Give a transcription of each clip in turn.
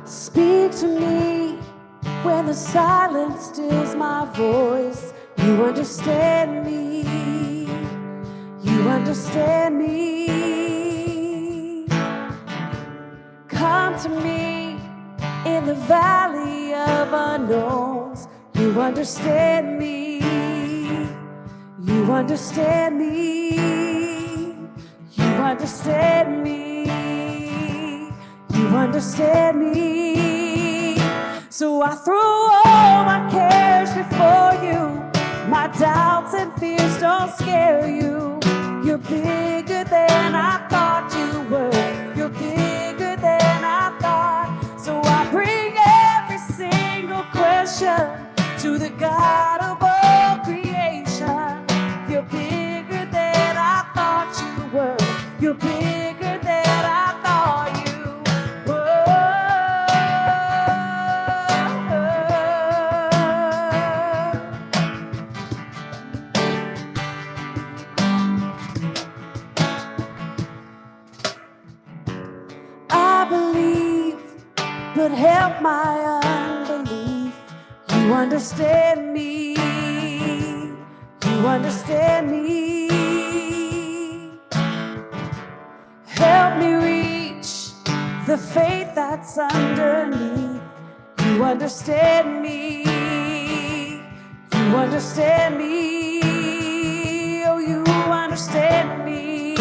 Speak to me when the silence stills my voice. You understand me. You understand me. Come to me in the valley of unknowns. You understand me. You understand me. You understand me. You understand me. So I throw all my cares before you. My doubts and fears don't scare you. You're bigger than I thought you were. You're bigger than I thought. So I bring every single question to the God of all creation. You're bigger than I thought you were. You're bigger than I thought you but help my unbelief. You understand me. You understand me. Help me reach the faith that's underneath. You understand me. You understand me. Oh, you understand me.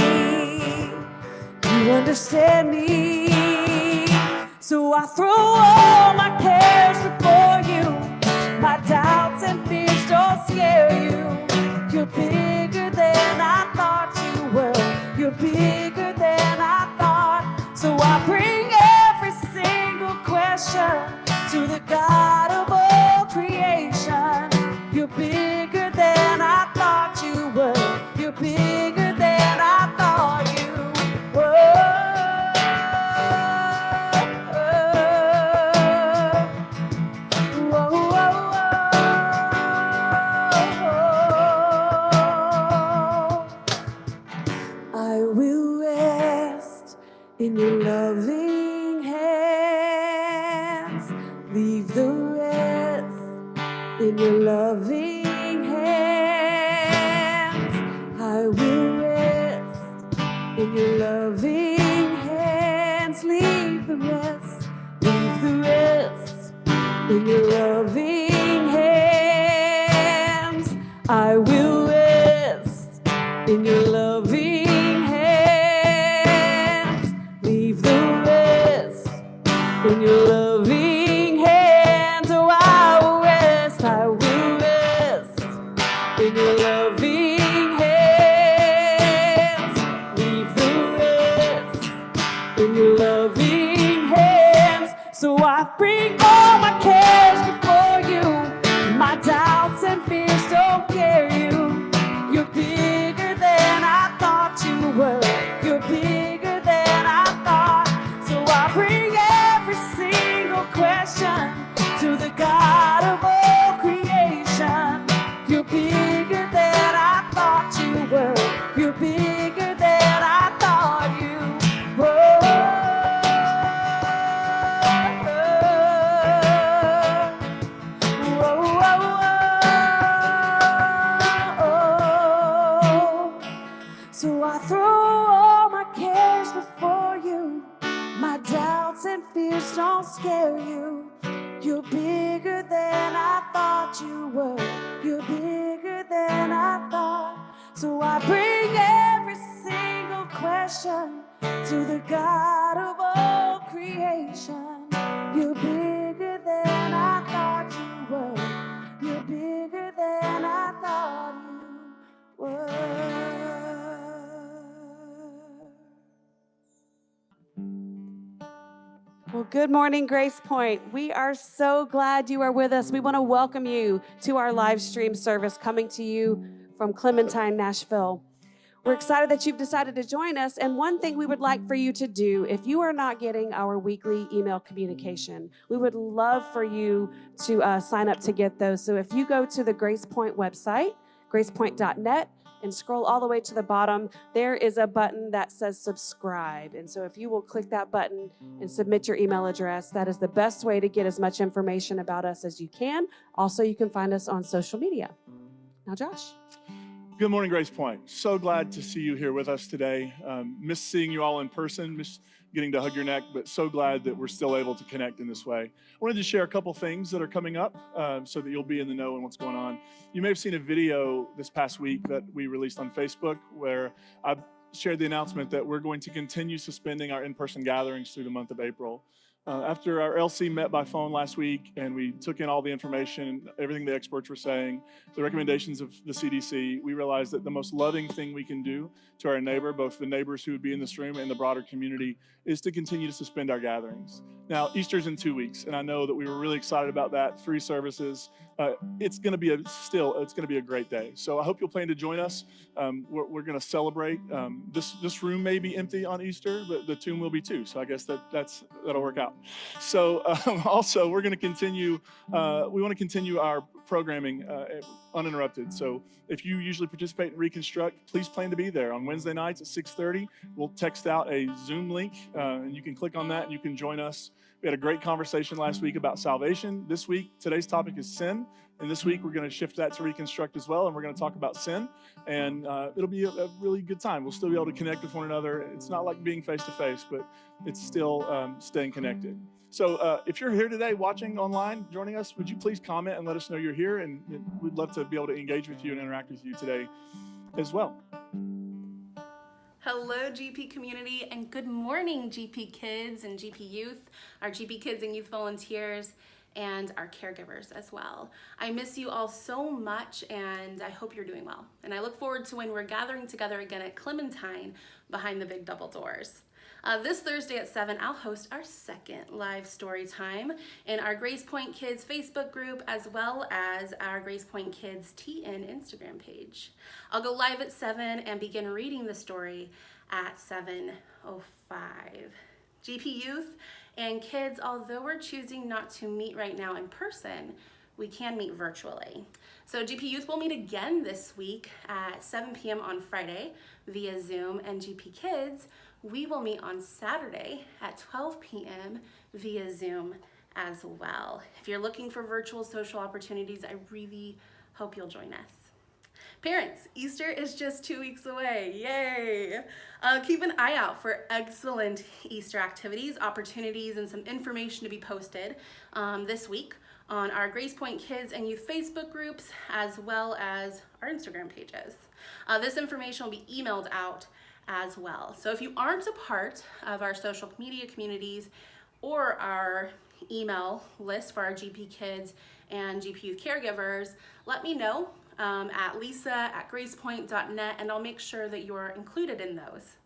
You understand me. So I throw all my cares before you. My doubts and fears don't scare you. You're bigger than I thought you were. You're bigger than I thought. So I bring every single question to the God of all creation. You're bigger than I thought you were. You're bigger than I thought you were. In your loving hands, leave the rest in your loving hands. I will rest in your loving hands, leave the rest in your loving hands. I will rest in your loving in your loving hands. Oh, I will rest in your loving hands. Leave the rest in your loving hands. So I bring all my cares before you. My doubts and fears don't scare you. You're bigger than I thought you were. You're bigger than I thought. So I bring question to the God of all creation. You're bigger than I thought you were. You're bigger than I thought you were. So I throw all my cares before you. My doubts and fears don't scare you. You're bigger than I thought you were. You're bigger than I thought. So I bring every single question to the God of all creation. You're bigger than I thought you were. You're bigger than I thought you were. Well, good morning, Grace Point. We are so glad you are with us. We want to welcome you to our live stream service coming to you from Clementine, Nashville. We're excited that you've decided to join us. And one thing we would like for you to do, if you are not getting our weekly email communication, we would love for you to sign up to get those. So if you go to the Grace Point website, gracepoint.net, and scroll all the way to the bottom. There is a button that says subscribe. And so if you will click that button and submit your email address, that is the best way to get as much information about us as you can. Also, you can find us on social media. Now, Josh. Good morning, Grace Point. So glad to see you here with us today. Miss seeing you all in person, miss getting to hug your neck, but so glad that we're still able to connect in this way. I wanted to share a couple things that are coming up so that you'll be in the know on what's going on. You may have seen a video this past week that we released on Facebook where I shared the announcement that we're going to continue suspending our in-person gatherings through the month of April. After our LC met by phone last week and we took in all the information, everything the experts were saying, the recommendations of the CDC, we realized that the most loving thing we can do to our neighbor, both the neighbors who would be in this room and the broader community, is to continue to suspend our gatherings. Now, Easter's in 2 weeks, and I know that we were really excited about that. 3 services. It's going to be a great day. So I hope you'll plan to join us. We're going to celebrate. This room may be empty on Easter, but the tomb will be too. So I guess that'll work out. So also we're going to continue. We want to continue our programming uninterrupted. So if you usually participate in Reconstruct, please plan to be there on Wednesday nights at 6:30. We'll text out a Zoom link, and you can click on that and you can join us. We had a great conversation last week about salvation. This week, today's topic is sin. And this week, we're going to shift that to Reconstruct as well. And we're going to talk about sin. And it'll be a really good time. We'll still be able to connect with one another. It's not like being face-to-face, but it's still staying connected. So if you're here today watching online, joining us, would you please comment and let us know you're here? And we'd love to be able to engage with you and interact with you today as well. Hello, GP community, and good morning, GP kids and GP youth, our GP kids and youth volunteers, and our caregivers as well. I miss you all so much, and I hope you're doing well. And I look forward to when we're gathering together again at Clementine behind the big double doors. This Thursday at 7, I'll host our second live story time in our Grace Point Kids Facebook group, as well as our Grace Point Kids TN Instagram page. I'll go live at 7 and begin reading the story at 7:05. GP youth and kids, although we're choosing not to meet right now in person, we can meet virtually. So GP Youth will meet again this week at 7 p.m. on Friday via Zoom, and GP Kids, we will meet on Saturday at 12 p.m. via Zoom as well. If you're looking for virtual social opportunities, I really hope you'll join us. Parents, Easter is just 2 weeks away. Yay! Keep an eye out for excellent Easter activities, opportunities, and some information to be posted this week on our Grace Point Kids and Youth Facebook groups, as well as our Instagram pages. This information will be emailed out as well. So if you aren't a part of our social media communities or our email list for our GP Kids and GP Youth caregivers, let me know at lisa@gracepoint.net, and I'll make sure that you're included in those.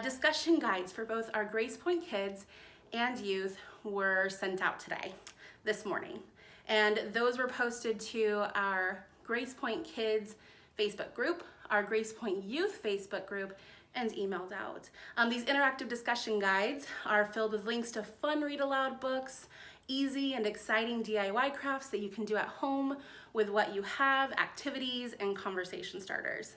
Discussion guides for both our Grace Point Kids and Youth were sent out today, this morning. And those were posted to our Grace Point Kids Facebook group, our Grace Point Youth Facebook group, and emailed out. These interactive discussion guides are filled with links to fun read-aloud books, easy and exciting DIY crafts that you can do at home with what you have, activities, and conversation starters.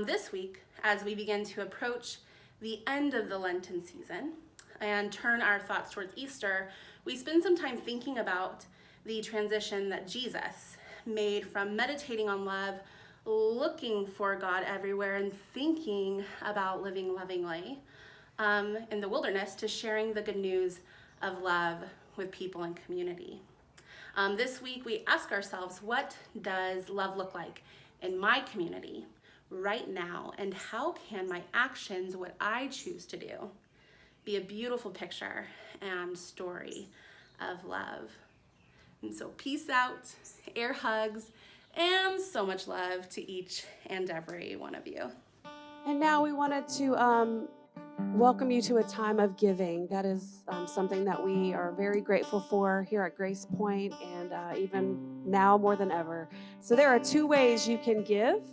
This week, as we begin to approach the end of the Lenten season and turn our thoughts towards Easter, we spend some time thinking about the transition that Jesus made from meditating on love, looking for God everywhere, and thinking about living lovingly in the wilderness, to sharing the good news of love with people and community. This week we ask ourselves, what does love look like in my community right now, and how can my actions, what I choose to do, be a beautiful picture and story of love? And so peace out, air hugs, and so much love to each and every one of you. And now we wanted to welcome you to a time of giving. That is something that we are very grateful for here at Grace Point, and even now more than ever. So there are 2 ways you can give.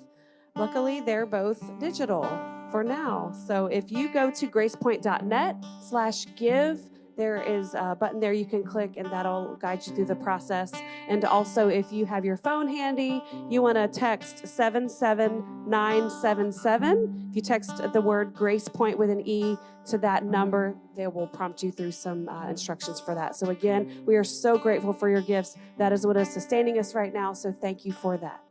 Luckily, they're both digital for now. So if you go to gracepoint.net/give, there is a button there you can click, and that'll guide you through the process. And also, if you have your phone handy, you want to text 77977. If you text the word Grace Point with an E to that number, they will prompt you through some instructions for that. So again, we are so grateful for your gifts. That is what is sustaining us right now, so thank you for that.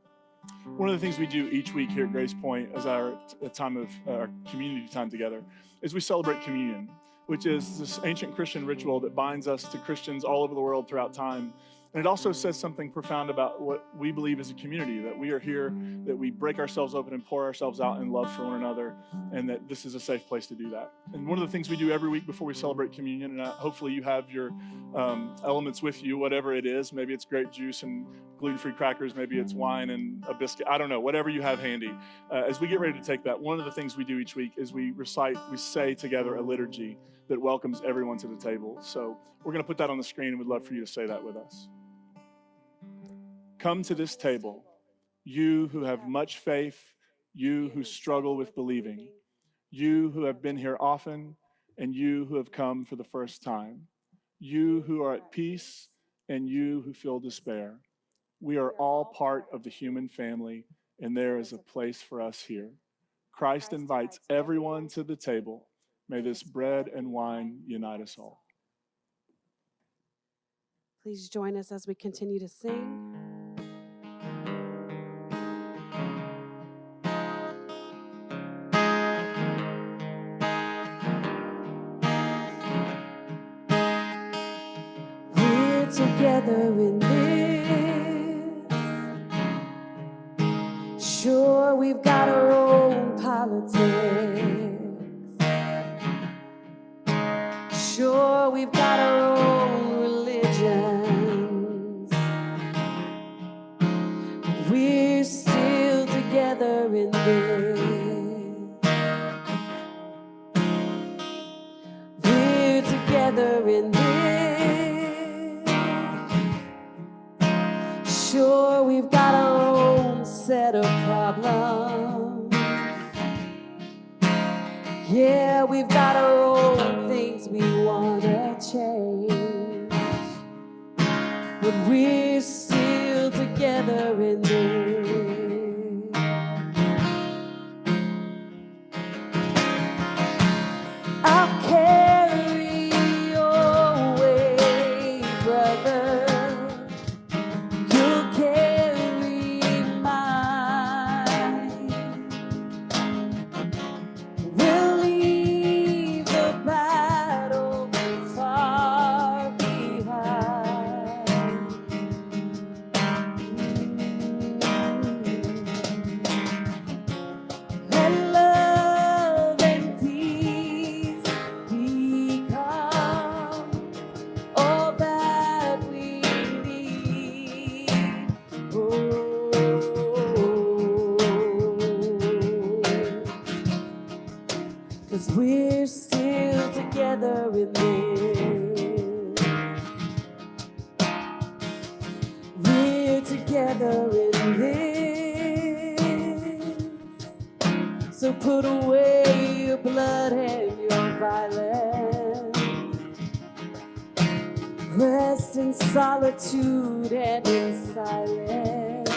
One of the things we do each week here at Grace Point as our time of our community time together is we celebrate communion, which is this ancient Christian ritual that binds us to Christians all over the world throughout time. And it also says something profound about what we believe as a community, that we are here, that we break ourselves open and pour ourselves out in love for one another, and that this is a safe place to do that. And one of the things we do every week before we celebrate communion, and hopefully you have your elements with you, whatever it is. Maybe it's grape juice and gluten-free crackers, maybe it's wine and a biscuit, I don't know, whatever you have handy. As we get ready to take that, one of the things we do each week is we say together a liturgy that welcomes everyone to the table. So we're going to put that on the screen, and we'd love for you to say that with us. Come to this table, you who have much faith, you who struggle with believing, you who have been here often, and you who have come for the first time, you who are at peace, and you who feel despair. We are all part of the human family, and there is a place for us here. Christ invites everyone to the table. May this bread and wine unite us all. Please join us as we continue to sing. We're together in this. Sure, we've got our own politics. Sure, we've got our own religions. We're still together in this. We're together in this. Sure, we've got our own set of problems. Yeah, we've got our own things we want to change, but we're still together in this. I'll carry your weight, brother. You'll carry mine. We'll leave the battle far behind. Let love and peace become all that we need. Oh, 'cause we're still together in this. We're together in this. So put away your blood and your violence. Rest in solitude and in silence.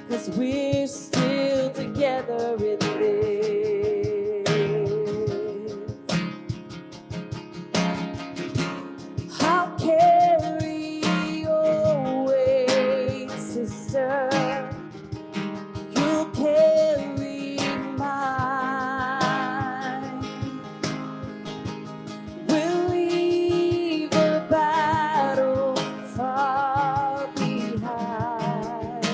'Cause we're still together in this. I'll carry your weight, sister. You'll carry mine. We'll leave the battle far behind.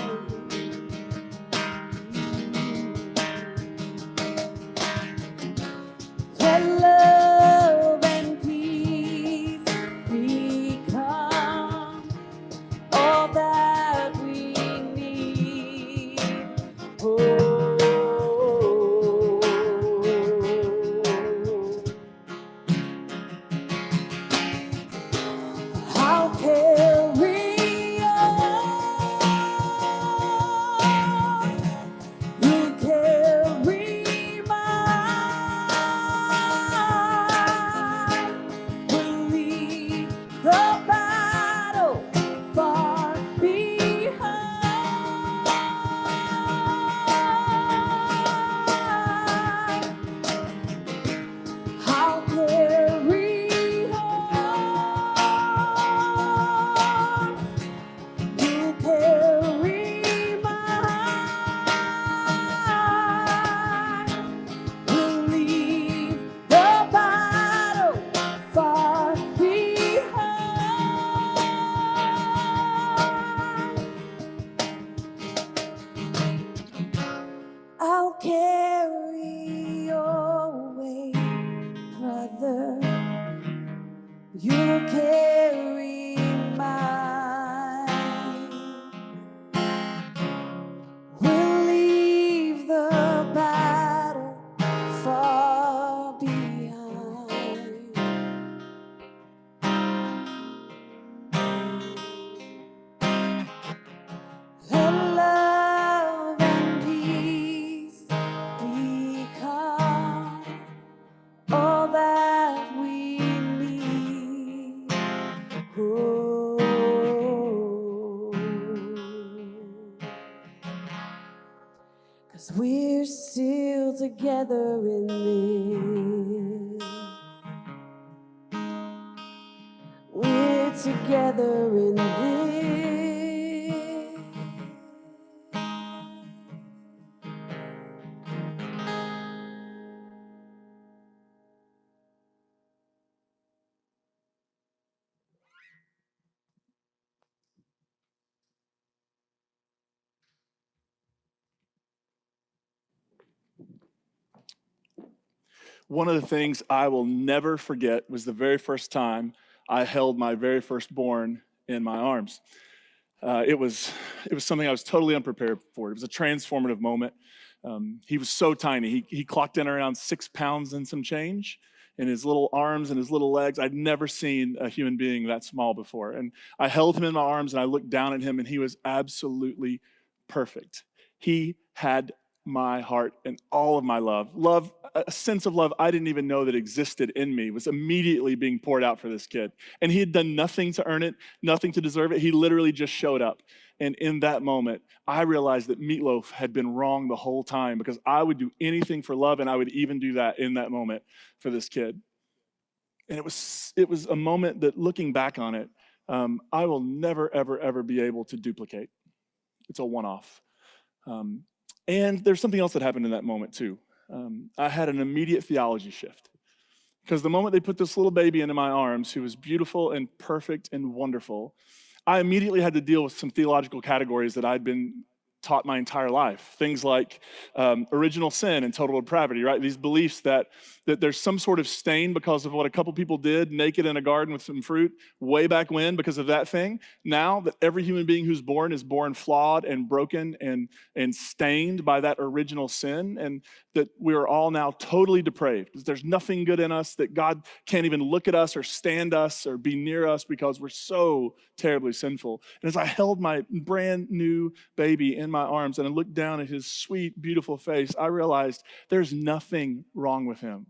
Oh, 'cause we're still together in this. We're together in this. One of the things I will never forget was the very first time I held my very firstborn in my arms. It was something I was totally unprepared for. It was a transformative moment. He was so tiny. He clocked in around 6 pounds and some change in his little arms and his little legs. I'd never seen a human being that small before. And I held him in my arms and I looked down at him and he was absolutely perfect. He had my heart and all of my love. Love, a sense of love I didn't even know that existed in me was immediately being poured out for this kid. And he had done nothing to earn it, nothing to deserve it. He literally just showed up. And in that moment, I realized that Meatloaf had been wrong the whole time because I would do anything for love and I would even do that in that moment for this kid. And it was a moment that looking back on it, I will never, ever, ever be able to duplicate. It's a one-off. And there's something else that happened in that moment too. I had an immediate theology shift. Because the moment they put this little baby into my arms, who was beautiful and perfect and wonderful, I immediately had to deal with some theological categories that I'd been taught my entire life. Things like original sin and total depravity, right? These beliefs that there's some sort of stain because of what a couple people did naked in a garden with some fruit way back when because of that thing. Now that every human being who's born is born flawed and broken and stained by that original sin, and that we're all now totally depraved. There's nothing good in us, that God can't even look at us or stand us or be near us because we're so terribly sinful. And as I held my brand new baby in my arms and I looked down at his sweet, beautiful face, I realized there's nothing wrong with him.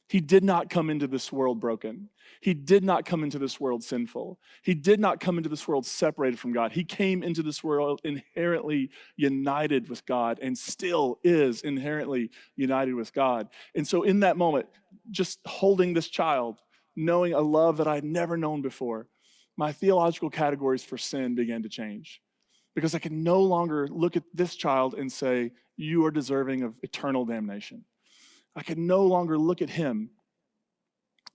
He did not come into this world broken. He did not come into this world sinful. He did not come into this world separated from God. He came into this world inherently united with God and still is inherently united with God. And so in that moment, just holding this child, knowing a love that I'd never known before, my theological categories for sin began to change. Because I can no longer look at this child and say, you are deserving of eternal damnation. I could no longer look at him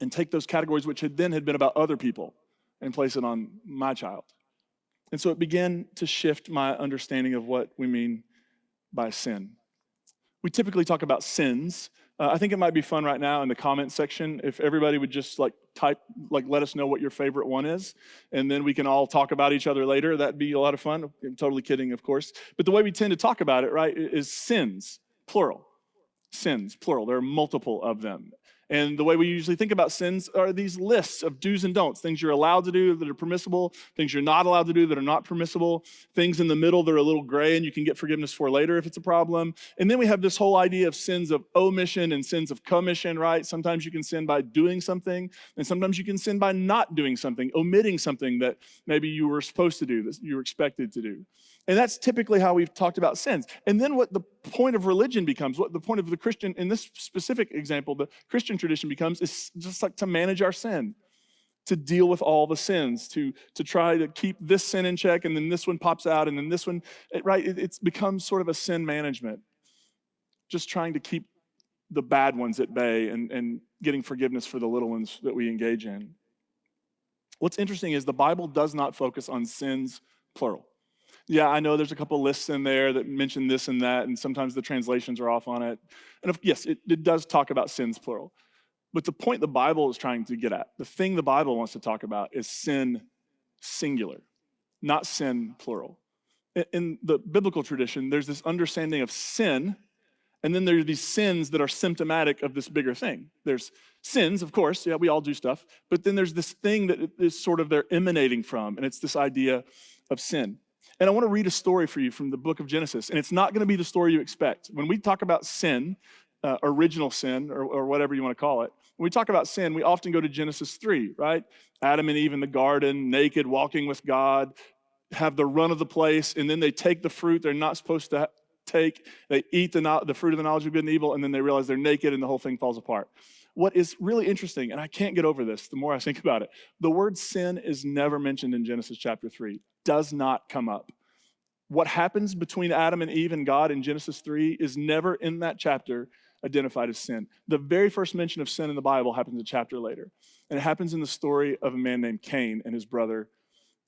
and take those categories, which had been about other people, and place it on my child. And so it began to shift my understanding of what we mean by sin. We typically talk about sins. I think it might be fun right now in the comment section if everybody would just type, let us know what your favorite one is, and then we can all talk about each other later. That'd be a lot of fun. I'm totally kidding, of course. But the way we tend to talk about it, right, is sins, plural. Sins, plural. There are multiple of them. And the way we usually think about sins are these lists of do's and don'ts, things you're allowed to do that are permissible, things you're not allowed to do that are not permissible, things in the middle that are a little gray and you can get forgiveness for later if it's a problem. And then we have this whole idea of sins of omission and sins of commission, right? Sometimes you can sin by doing something, and sometimes you can sin by not doing something, omitting something that maybe you were supposed to do, that you were expected to do. And that's typically how we've talked about sins. And then what the point of religion becomes, what the point of the Christian, in this specific example, the Christian tradition becomes, is just to manage our sin, to deal with all the sins, to try to keep this sin in check, and then this one pops out, and then this one, right? It's become sort of a sin management, just trying to keep the bad ones at bay and getting forgiveness for the little ones that we engage in. What's interesting is the Bible does not focus on sins, plural. Yeah, I know there's a couple lists in there that mention this and that, and sometimes the translations are off on it. And yes, it does talk about sins, plural. But the point the Bible is trying to get at, the thing the Bible wants to talk about is sin, singular, not sin, plural. In the biblical tradition, there's this understanding of sin, and then there are these sins that are symptomatic of this bigger thing. There's sins, of course, yeah, we all do stuff, but then there's this thing that is sort of they're emanating from, and it's this idea of sin. And I want to read a story for you from the book of Genesis. And it's not going to be the story you expect. When we talk about sin, original sin, or whatever you want to call it, When we talk about sin, we often go to Genesis 3, right? Adam and Eve in the garden, naked, walking with God, have the run of the place, and then they take the fruit they're not supposed to take. They eat the fruit of the knowledge of good and evil, and then they realize they're naked and the whole thing falls apart. What is really interesting, and I can't get over this the more I think about it, the word sin is never mentioned in Genesis chapter 3, does not come up. What happens between Adam and Eve and God in Genesis 3 is never in that chapter identified as sin. The very first mention of sin in the Bible happens a chapter later, and it happens in the story of a man named Cain and his brother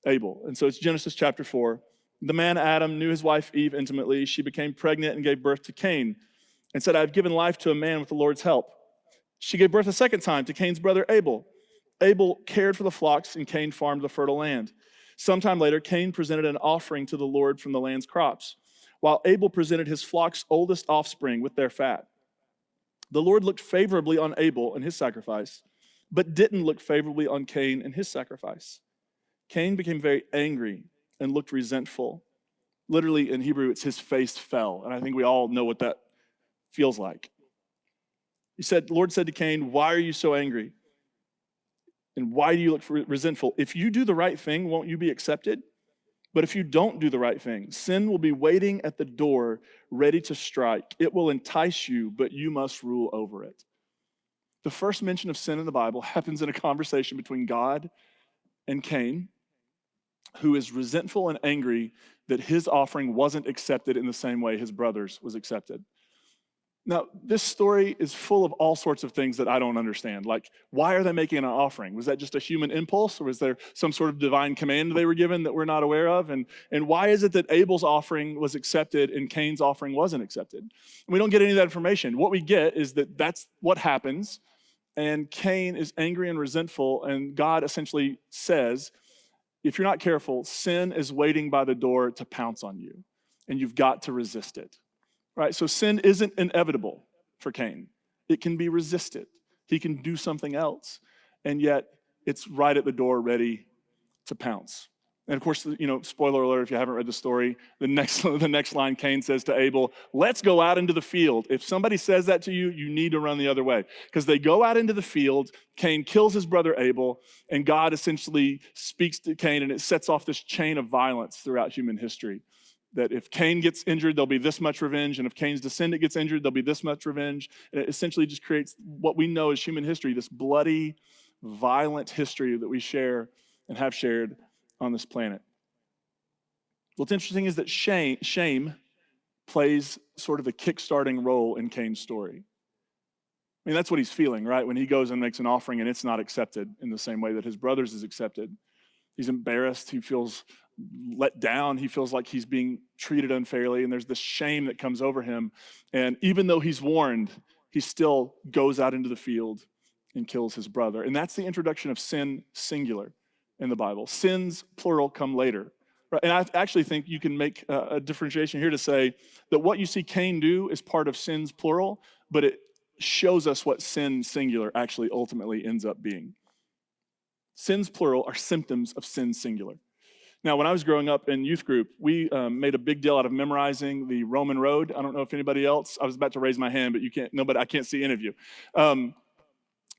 Abel. And so it's Genesis chapter 4. The man Adam knew his wife Eve intimately. She became pregnant and gave birth to Cain and said, "I've given life to a man with the Lord's help." She gave birth a second time to Cain's brother Abel. Abel cared for the flocks and Cain farmed the fertile land. Sometime later, Cain presented an offering to the Lord from the land's crops, while Abel presented his flock's oldest offspring with their fat. The Lord looked favorably on Abel and his sacrifice, but didn't look favorably on Cain and his sacrifice. Cain became very angry and looked resentful. Literally in Hebrew, it's his face fell, and I think we all know what that feels like. The Lord said to Cain, "Why are you so angry? And why do you look resentful? If you do the right thing, won't you be accepted? But if you don't do the right thing, sin will be waiting at the door, ready to strike. It will entice you, but you must rule over it." The first mention of sin in the Bible happens in a conversation between God and Cain, who is resentful and angry that his offering wasn't accepted in the same way his brother's was accepted. Now, this story is full of all sorts of things that I don't understand. Like, why are they making an offering? Was that just a human impulse, or was there some sort of divine command they were given that we're not aware of? And why is it that Abel's offering was accepted and Cain's offering wasn't accepted? And we don't get any of that information. What we get is that that's what happens, and Cain is angry and resentful, and God essentially says, if you're not careful, sin is waiting by the door to pounce on you, and you've got to resist it. Right, so sin isn't inevitable for Cain. It can be resisted. He can do something else, and yet it's right at the door ready to pounce. And of course, spoiler alert, if you haven't read the story, the next line Cain says to Abel, "Let's go out into the field." If somebody says that to you, you need to run the other way. Because they go out into the field, Cain kills his brother Abel, and God essentially speaks to Cain, and it sets off this chain of violence throughout human history. That if Cain gets injured, there'll be this much revenge, and if Cain's descendant gets injured, there'll be this much revenge. And it essentially just creates what we know as human history, this bloody, violent history that we share and have shared on this planet. What's interesting is that shame plays sort of a kickstarting role in Cain's story. I mean, that's what he's feeling, right? When he goes and makes an offering and it's not accepted in the same way that his brother's is accepted. He's embarrassed, he feels let down, he feels like he's being treated unfairly, and there's this shame that comes over him. And even though he's warned, he still goes out into the field and kills his brother. And that's the introduction of sin singular in the Bible. Sins plural come later. Right? And I actually think you can make a differentiation here to say that what you see Cain do is part of sins plural, but it shows us what sin singular actually ultimately ends up being. Sins plural are symptoms of sin singular. Now, when I was growing up in youth group, we made a big deal out of memorizing the Roman Road. I don't know if anybody else, I was about to raise my hand, but I can't see any of you.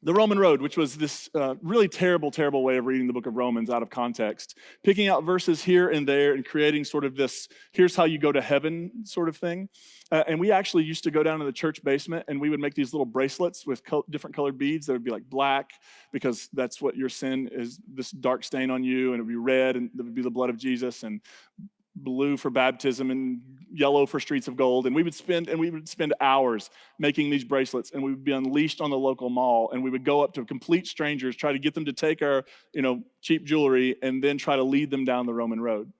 The Roman Road, which was this really terrible, terrible way of reading the book of Romans out of context, picking out verses here and there and creating sort of this, here's how you go to heaven sort of thing. And we actually used to go down to the church basement and we would make these little bracelets with different colored beads that would be like black, because that's what your sin is, this dark stain on you, and it would be red, and it would be the blood of Jesus, and blue for baptism, and yellow for streets of gold. And we would spend hours making these bracelets, and we would be unleashed on the local mall, and we would go up to complete strangers, try to get them to take our, cheap jewelry, and then try to lead them down the Roman road.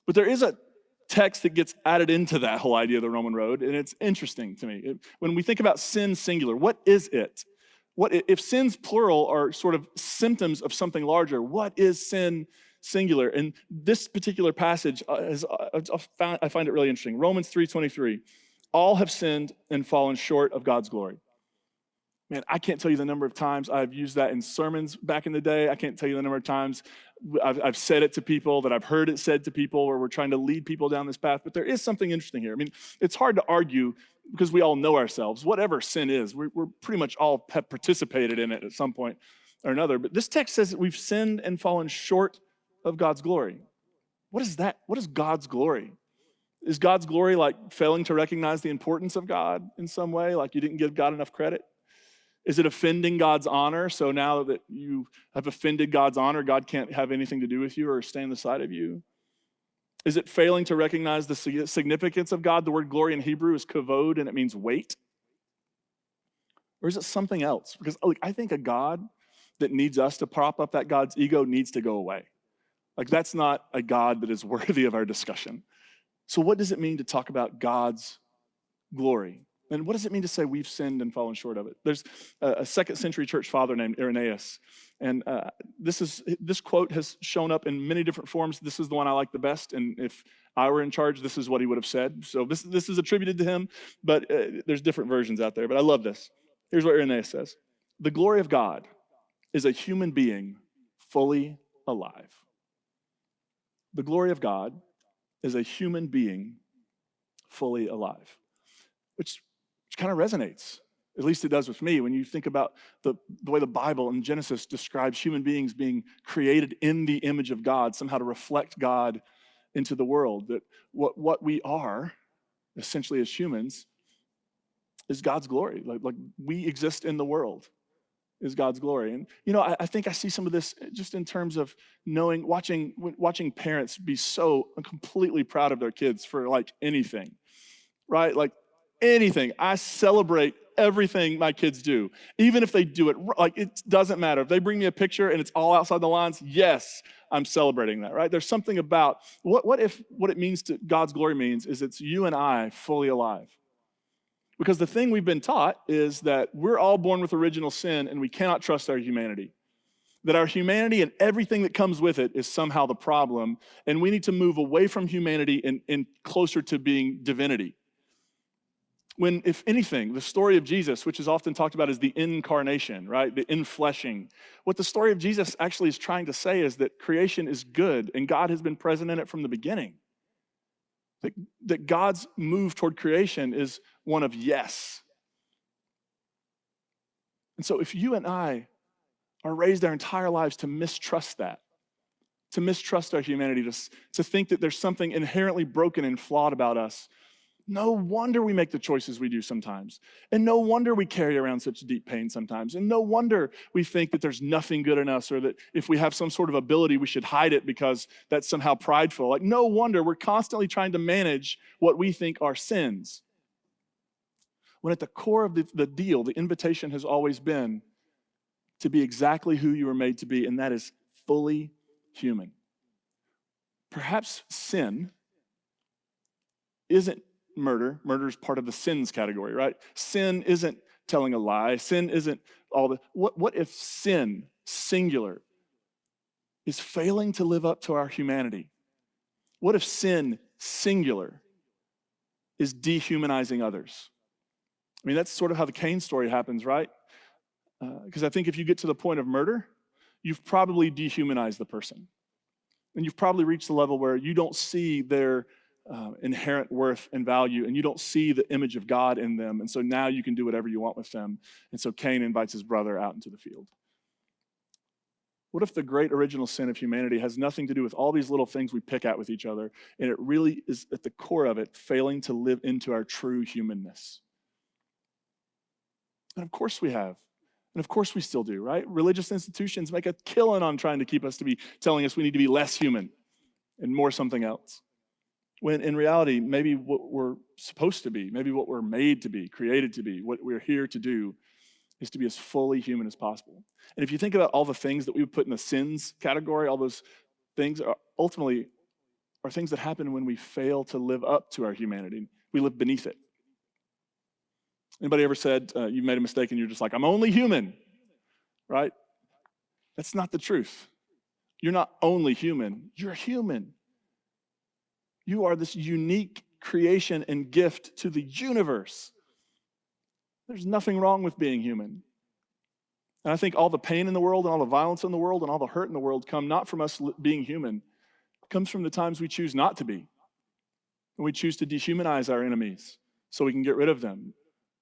But there is a text that gets added into that whole idea of the Roman road, and it's interesting to me. When we think about sin singular, what is it? What if sins plural are sort of symptoms of something larger? What is sin singular? And this particular passage I find it really interesting. Romans 3:23, all have sinned and fallen short of God's glory. Man, I can't tell you the number of times I've used that in sermons back in the day. I can't tell you the number of times I've said it to people, that I've heard it said to people, where we're trying to lead people down this path. But there is something interesting here. I mean, it's hard to argue because we all know ourselves. Whatever sin is, we're pretty much all have participated in it at some point or another. But this text says that we've sinned and fallen short of God's glory. What is that? What is God's glory? Is God's glory like failing to recognize the importance of God in some way? Like you didn't give God enough credit? Is it offending God's honor? So now that you have offended God's honor, God can't have anything to do with you or stay on the side of you? Is it failing to recognize the significance of God? The word glory in Hebrew is kavod, and it means weight. Or is it something else? Because I think a God that needs us to prop up that God's ego needs to go away. Like that's not a God that is worthy of our discussion. So what does it mean to talk about God's glory? And what does it mean to say we've sinned and fallen short of it? There's a second century church father named Irenaeus. And this quote has shown up in many different forms. This is the one I like the best. And if I were in charge, this is what he would have said. So this is attributed to him, but there's different versions out there. But I love this. Here's what Irenaeus says. The glory of God is a human being fully alive. The glory of God is a human being fully alive, which kind of resonates. At least it does with me when you think about the way the Bible in Genesis describes human beings being created in the image of God, somehow to reflect God into the world. That what we are, essentially as humans, is God's glory. Like we exist in the world is God's glory. And I think I see some of this just in terms of watching parents be so completely proud of their kids for like anything, right? Like anything. I celebrate everything my kids do, even if they do it, like it doesn't matter. If they bring me a picture and it's all outside the lines, yes, I'm celebrating that, right? There's something about what if what it means to God's glory means is it's you and I fully alive. Because the thing we've been taught is that we're all born with original sin and we cannot trust our humanity. That our humanity and everything that comes with it is somehow the problem, and we need to move away from humanity and closer to being divinity. When, if anything, the story of Jesus, which is often talked about as the incarnation, right? The infleshing. What the story of Jesus actually is trying to say is that creation is good and God has been present in it from the beginning. That God's move toward creation is one of yes. And so if you and I are raised our entire lives to mistrust that, to mistrust our humanity, to think that there's something inherently broken and flawed about us, no wonder we make the choices we do sometimes. And no wonder we carry around such deep pain sometimes. And no wonder we think that there's nothing good in us, or that if we have some sort of ability, we should hide it because that's somehow prideful. Like no wonder we're constantly trying to manage what we think are sins. When at the core of the deal, the invitation has always been to be exactly who you were made to be, and that is fully human. Perhaps sin isn't murder. Murder is part of the sins category, right? Sin isn't telling a lie. Sin isn't all the... What if sin, singular, is failing to live up to our humanity? What if sin, singular, is dehumanizing others? I mean, that's sort of how the Cain story happens, right? Because I think if you get to the point of murder, you've probably dehumanized the person. And you've probably reached the level where you don't see their inherent worth and value, and you don't see the image of God in them. And so now you can do whatever you want with them. And so Cain invites his brother out into the field. What if the great original sin of humanity has nothing to do with all these little things we pick at with each other, and it really is at the core of it failing to live into our true humanness? And of course we have. And of course we still do, right? Religious institutions make a killing on trying to keep us to be telling us we need to be less human and more something else. When in reality, maybe what we're supposed to be, maybe what we're made to be, created to be, what we're here to do is to be as fully human as possible. And if you think about all the things that we would put in the sins category, all those things are ultimately are things that happen when we fail to live up to our humanity. We live beneath it. Anybody ever said you made a mistake and you're just like, I'm only human, right? That's not the truth. You're not only human, you're human. You are this unique creation and gift to the universe. There's nothing wrong with being human. And I think all the pain in the world and all the violence in the world and all the hurt in the world come not from us being human. It comes from the times we choose not to be. And we choose to dehumanize our enemies, so we can get rid of them.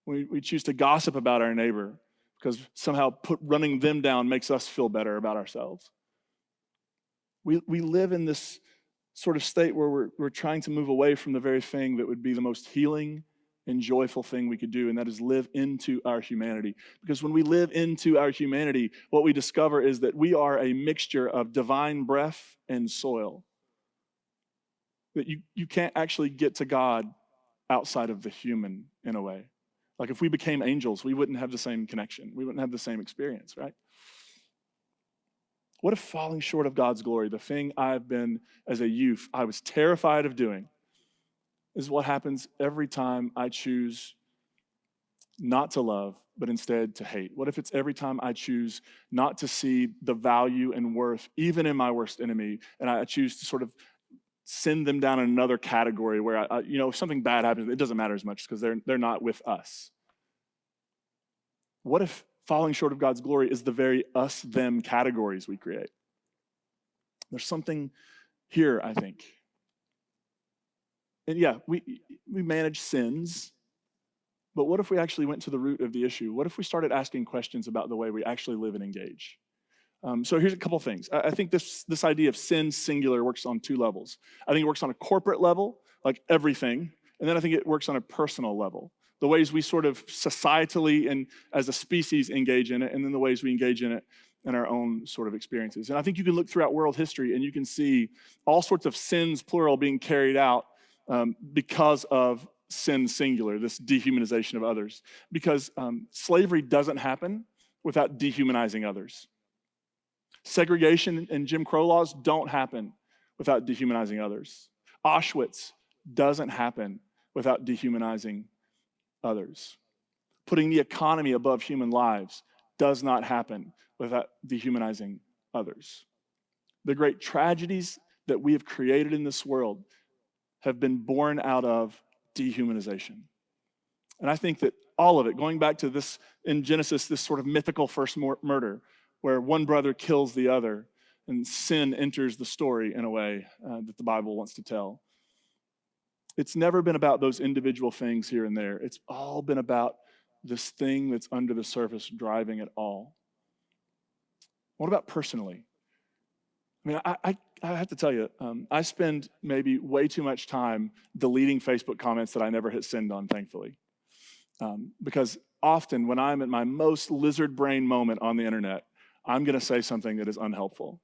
We choose to gossip about our neighbor because somehow running them down makes us feel better about ourselves. We live in this sort of state where we're trying to move away from the very thing that would be the most healing and joyful thing we could do, and that is live into our humanity. Because when we live into our humanity, what we discover is that we are a mixture of divine breath and soil. That you can't actually get to God outside of the human in a way. Like if we became angels, we wouldn't have the same connection. We wouldn't have the same experience, right? What if falling short of God's glory, the thing I've been as a youth, I was terrified of doing, is what happens every time I choose not to love, but instead to hate? What if it's every time I choose not to see the value and worth, even in my worst enemy, and I choose to sort of send them down in another category where, if something bad happens, it doesn't matter as much because they're not with us. What if falling short of God's glory is the very us-them categories we create? There's something here, I think. And yeah, we manage sins, but what if we actually went to the root of the issue? What if we started asking questions about the way we actually live and engage? So here's a couple things. I think this idea of sin singular works on two levels. I think it works on a corporate level, like everything, and then I think it works on a personal level. The ways we sort of societally and as a species engage in it, and then the ways we engage in it in our own sort of experiences. And I think you can look throughout world history and you can see all sorts of sins, plural, being carried out because of sin singular, this dehumanization of others. Because slavery doesn't happen without dehumanizing others. Segregation and Jim Crow laws don't happen without dehumanizing others. Auschwitz doesn't happen without dehumanizing others. Putting the economy above human lives does not happen without dehumanizing others. The great tragedies that we have created in this world have been born out of dehumanization. And I think that all of it, going back to this in Genesis, this sort of mythical first murder, where one brother kills the other and sin enters the story in a way that the Bible wants to tell. It's never been about those individual things here and there. It's all been about this thing that's under the surface driving it all. What about personally? I mean, I have to tell you, I spend maybe way too much time deleting Facebook comments that I never hit send on, thankfully. Because often when I'm at my most lizard brain moment on the internet, I'm going to say something that is unhelpful.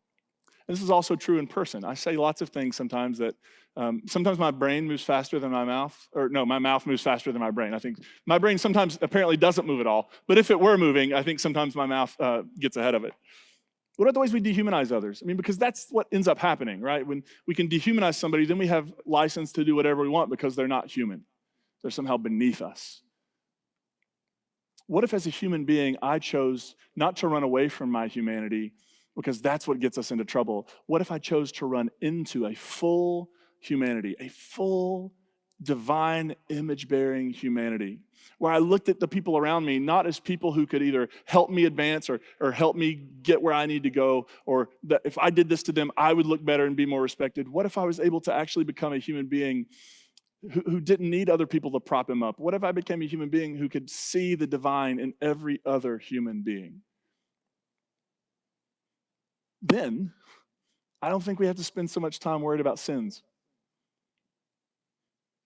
And this is also true in person. I say lots of things sometimes that, sometimes my brain moves faster than my mouth, or no, my mouth moves faster than my brain. I think my brain sometimes apparently doesn't move at all, but if it were moving, I think sometimes my mouth gets ahead of it. What are the ways we dehumanize others? I mean, because that's what ends up happening, right? When we can dehumanize somebody, then we have license to do whatever we want because they're not human. They're somehow beneath us. What if as a human being, I chose not to run away from my humanity because that's what gets us into trouble? What if I chose to run into a full humanity, a full divine image-bearing humanity, where I looked at the people around me not as people who could either help me advance or help me get where I need to go, or that if I did this to them, I would look better and be more respected? What if I was able to actually become a human being who didn't need other people to prop him up? What if I became a human being who could see the divine in every other human being? Then, I don't think we have to spend so much time worried about sins,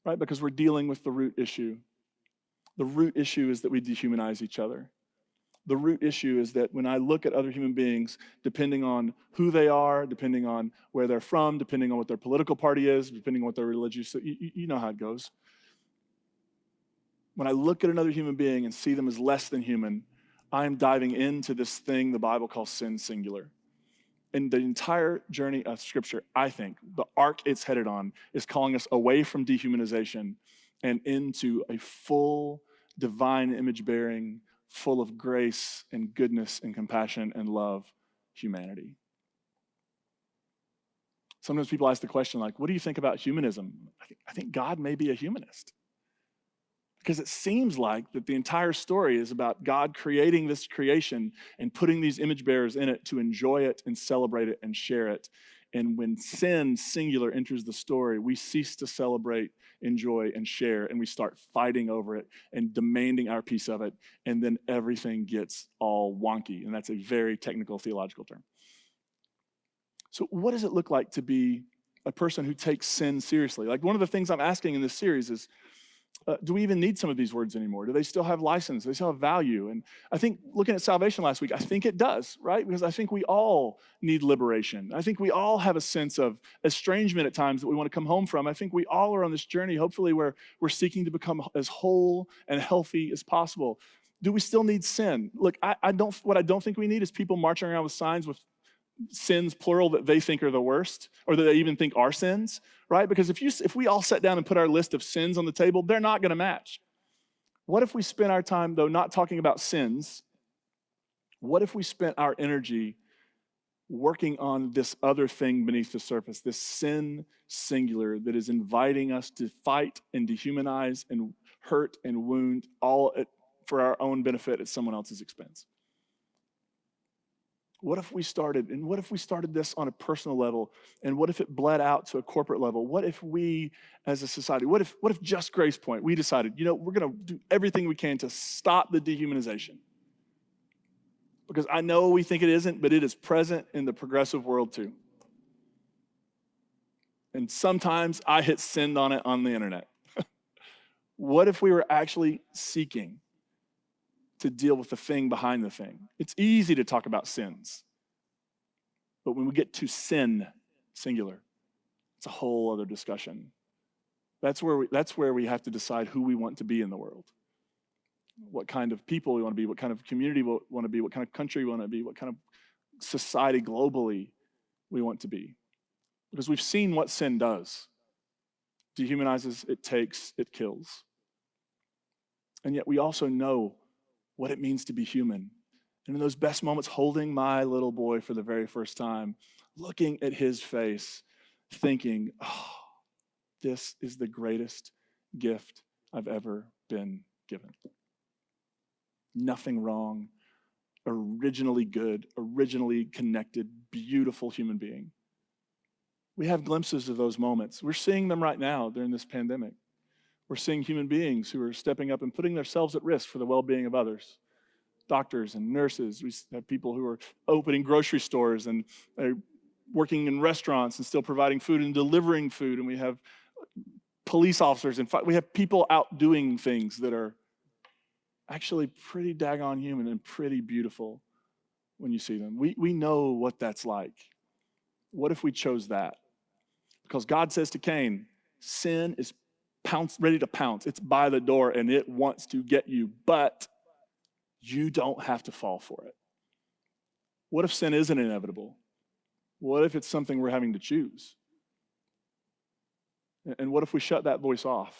right? Because we're dealing with the root issue. The root issue is that we dehumanize each other. The root issue is that when I look at other human beings, depending on who they are, depending on where they're from, depending on what their political party is, depending on what their religious, you know how it goes. When I look at another human being and see them as less than human, I am diving into this thing the Bible calls sin singular. And the entire journey of Scripture, I think, the arc it's headed on is calling us away from dehumanization and into a full divine image-bearing, full of grace and goodness and compassion and love humanity. Sometimes people ask the question, like, what do you think about humanism? I think God may be a humanist. Because it seems like that the entire story is about God creating this creation and putting these image bearers in it to enjoy it and celebrate it and share it. And when sin, singular, enters the story, we cease to celebrate, enjoy, and share, and we start fighting over it and demanding our piece of it. And then everything gets all wonky. And that's a very technical theological term. So, what does it look like to be a person who takes sin seriously? Like, one of the things I'm asking in this series is, do we even need some of these words anymore? Do they still have license? Do they still have value? And I think looking at salvation last week, I think it does, right? Because I think we all need liberation. I think we all have a sense of estrangement at times that we want to come home from. I think we all are on this journey, hopefully, where we're seeking to become as whole and healthy as possible. Do we still need sin? Look, what I don't think we need is people marching around with signs with sins, plural, that they think are the worst, or that they even think are sins, right? Because if we all sat down and put our list of sins on the table, they're not going to match. What if we spent our time, though, not talking about sins? What if we spent our energy working on this other thing beneath the surface, this sin singular that is inviting us to fight and dehumanize and hurt and wound, all for our own benefit at someone else's expense? What if we started this on a personal level? And what if it bled out to a corporate level? What if we, as a society, what if just Grace Point, we decided, we're going to do everything we can to stop the dehumanization? Because I know we think it isn't, but it is present in the progressive world too. And sometimes I hit send on it on the internet. What if we were actually seeking to deal with the thing behind the thing? It's easy to talk about sins, but when we get to sin, singular, it's a whole other discussion. That's where we have to decide who we want to be in the world, what kind of people we want to be, what kind of community we want to be, what kind of country we want to be, what kind of society globally we want to be. Because we've seen what sin does. Dehumanizes, it takes, it kills. And yet we also know what it means to be human. And in those best moments, holding my little boy for the very first time, looking at his face, thinking, oh, this is the greatest gift I've ever been given. Nothing wrong, originally good, originally connected, beautiful human being. We have glimpses of those moments. We're seeing them right now during this pandemic. We're seeing human beings who are stepping up and putting themselves at risk for the well-being of others. Doctors and nurses. We have people who are opening grocery stores and working in restaurants and still providing food and delivering food. And we have police officers. And we have people out doing things that are actually pretty daggone human and pretty beautiful when you see them. We know what that's like. What if we chose that? Because God says to Cain, sin is ready to pounce. It's by the door and it wants to get you, but you don't have to fall for it. What if sin isn't inevitable? What if it's something we're having to choose? And what if we shut that voice off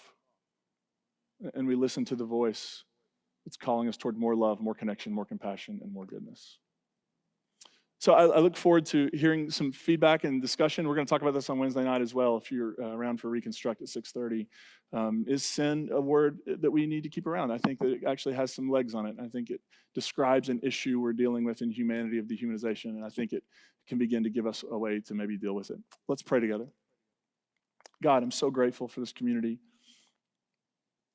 and we listen to the voice that's calling us toward more love, more connection, more compassion, and more goodness? So I look forward to hearing some feedback and discussion. We're going to talk about this on Wednesday night as well, if you're around for Reconstruct at 6:30. Is sin a word that we need to keep around? I think that it actually has some legs on it. I think it describes an issue we're dealing with in humanity of dehumanization, and I think it can begin to give us a way to maybe deal with it. Let's pray together. God, I'm so grateful for this community.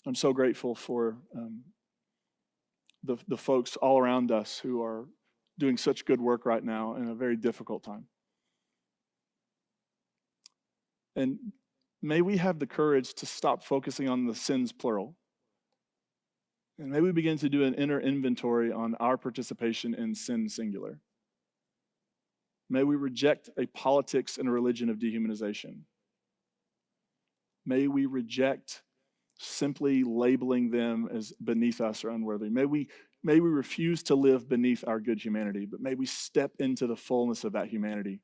I'm so grateful for the folks all around us who are doing such good work right now in a very difficult time. And may we have the courage to stop focusing on the sins, plural. And may we begin to do an inner inventory on our participation in sin, singular. May we reject a politics and a religion of dehumanization. May we reject simply labeling them as beneath us or unworthy. May we refuse to live beneath our good humanity, but may we step into the fullness of that humanity.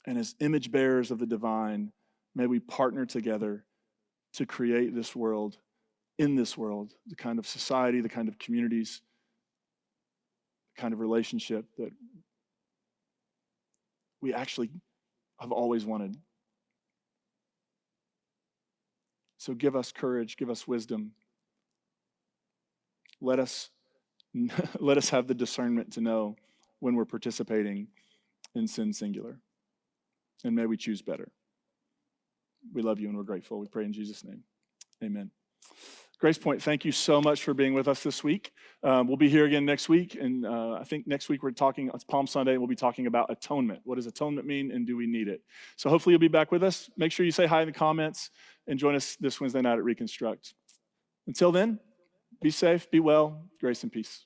And as image bearers of the divine, may we partner together to create this world, in this world, the kind of society, the kind of communities, the kind of relationship that we actually have always wanted. So give us courage, give us wisdom. Let us let us have the discernment to know when we're participating in sin singular. And may we choose better. We love you and we're grateful. We pray in Jesus' name. Amen. Grace Point, thank you so much for being with us this week. We'll be here again next week. And I think next week it's Palm Sunday, and we'll be talking about atonement. What does atonement mean, and do we need it? So hopefully you'll be back with us. Make sure you say hi in the comments and join us this Wednesday night at Reconstruct. Until then, be safe, be well, grace and peace.